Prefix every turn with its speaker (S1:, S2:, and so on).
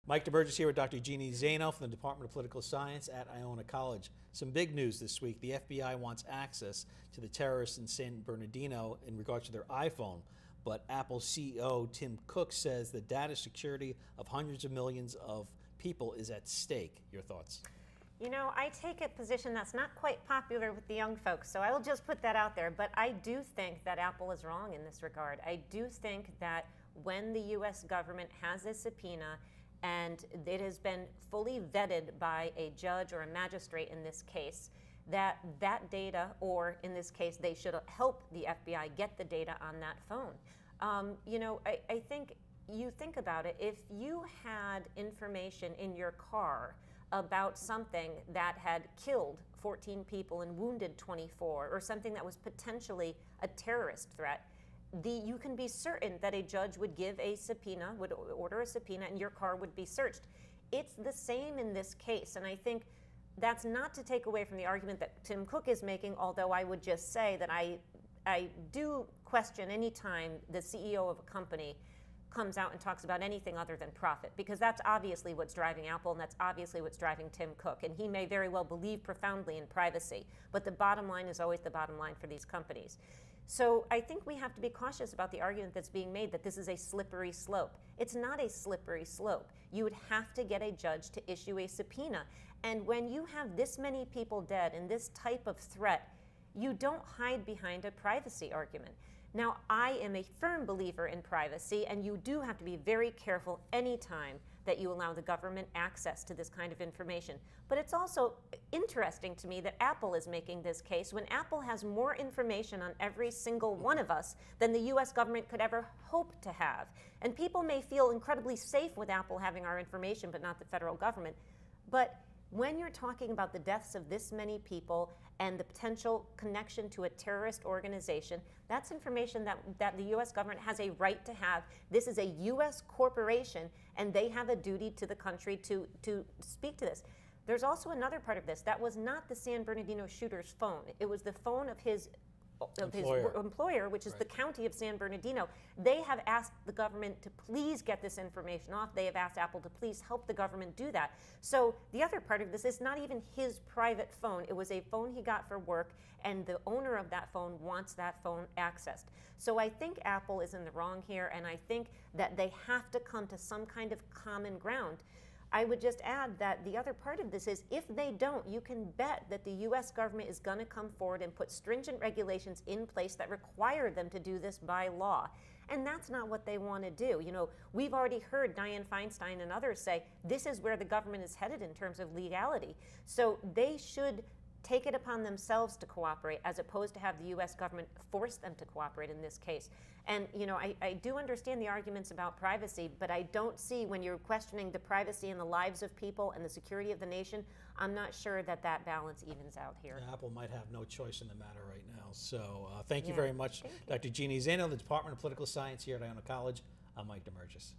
S1: Mike DeBurgis here with Dr. Jeanne Zaino from the Department of Political Science at Iona College. Some big news this week. The FBI wants access to the terrorists in San Bernardino in regards to their iPhone. But Apple CEO Tim Cook says the data security of hundreds of millions of people is at stake. Your thoughts?
S2: You know, I take a position that's not quite popular with the young folks, so I will just put that out there. But I do think that Apple is wrong in this regard. I do think that when the U.S. government has a subpoena and it has been fully vetted by a judge or a magistrate in this case, that data, or in this case, they should help the FBI get the data on that phone. I think you think about it, if you had information in your car about something that had killed 14 people and wounded 24, or something that was potentially a terrorist threat, you can be certain that a judge would give a subpoena, would order a subpoena, and your car would be searched. It's the same in this case, and I think that's not to take away from the argument that Tim Cook is making, although I would just say that I do question any time the CEO of a company comes out and talks about anything other than profit, because that's obviously what's driving Apple, and that's obviously what's driving Tim Cook, and he may very well believe profoundly in privacy, but the bottom line is always the bottom line for these companies. So I think we have to be cautious about the argument that's being made that this is a slippery slope. It's not a slippery slope. You would have to get a judge to issue a subpoena, and when you have this many people dead and this type of threat, you don't hide behind a privacy argument. Now, I am a firm believer in privacy, and you do have to be very careful anytime that you allow the government access to this kind of information. But it's also interesting to me that Apple is making this case when Apple has more information on every single one of us than the US government could ever hope to have. And people may feel incredibly safe with Apple having our information, but not the federal government. But when you're talking about the deaths of this many people and the potential connection to a terrorist organization, that's information that the U.S. government has a right to have. This is a U.S. corporation, and they have a duty to the country to speak to this. There's also another part of this. That was not the San Bernardino shooter's phone. It was the phone of his employer, which is the county of San Bernardino. They have asked the government to please get this information off. They have asked Apple to please help the government do that. So the other part of this is not even his private phone. It was a phone he got for work, and the owner of that phone wants that phone accessed. So I think Apple is in the wrong here, and I think that they have to come to some kind of common ground. I would just add that the other part of this is if they don't, you can bet that the U.S. government is going to come forward and put stringent regulations in place that require them to do this by law. And that's not what they want to do. You know, we've already heard Dianne Feinstein and others say this is where the government is headed in terms of legality. So they should take it upon themselves to cooperate as opposed to have the U.S. government force them to cooperate in this case. And, you know, I do understand the arguments about privacy, but I don't see, when you're questioning the privacy and the lives of people and the security of the nation, I'm not sure that that balance evens out here.
S1: Yeah, Apple might have no choice in the matter right now. So thank you very much, Dr. Jeanne Zaino, the Department of Political Science here at Iona College. I'm Mike DeBurgis.